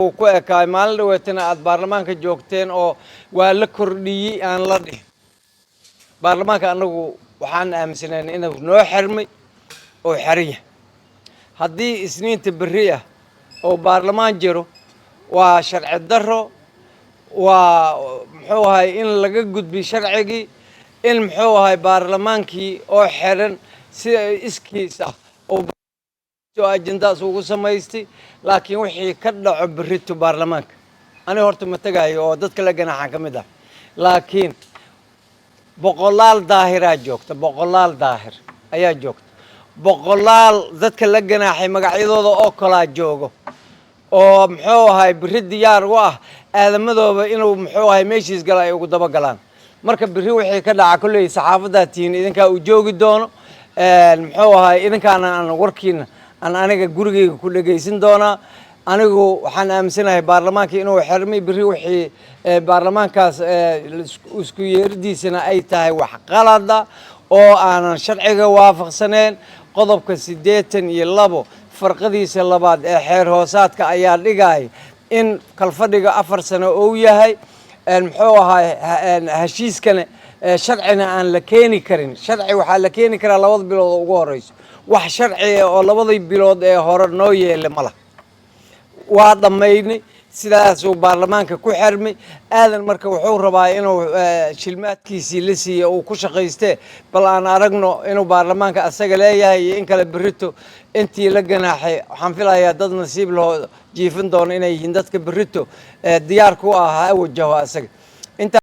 ku ekaay maalin dhaweetana aad baarlamaanka joogteen oo waa la kordhiyey aan la dhihin baarlamaanka anagu waxaan aaminsanaynay inuu noo xirmay oo xariya haddii isniinta berri ah oo baarlamaan jiro waa sharci darro waa muxuu ahay in laga gudbi sharcigii in muxuu ahay baarlamaankii oo xiran si iskiisa oo ajendaas ugu samaystay laakiin wixii ka dhaco berrito baarlamaanka aniga horta ma tagayo oo dadka la ganaxan ka mid ah laakiin boqolaal daahiraa joogta boqolaal daahir ayaa joogta boqolaal dadka la ganaxay magacyadooda oo kala joogo oo muxuu ahay berri diyaar u ah aadamadooba inuu muxuu ahay meeshiis gal ay ugu daba galaan marka berri wixii ka dhaca kulay saxaafadda tiin idinka u joogi doono muxuu ahay idinkaana aan warkiina aan aniga gurigeyga ku dhageysan doonaa anigu waxaan aaminsanahay baarlamaanka inuu xirmay berri wixii baarlamaankaas isku yeeridiisana ay tahay wax qalada oo aanan sharciga waafaqsaneyn qodobka 82 farqadiisa labaad ee xeer hoosaadka ayaa dhigay in kalfadhiga 4 sano uu yahay muxuu ahay heshiiskana sharcina aan la keeni karin sharci waxa la keeni karaa 2 bilood ugu horeyso wax sharci oo 2 bilood ee hore noo yeelay mala waa dhameynay sidaas uu baarlamaanka ku xirmay aadan marka wuxuu rabaa inuu shilmaadkiisii la siiyo uu ku shaqeystay bal aan aragno inuu baarlamaanka asaga leeyahay in kala berrito intii la ganaxay waxaan filayaa dad nasiib loo jiifin doono inay yihiin dadka berrito diyaar ku ah wajaho asaga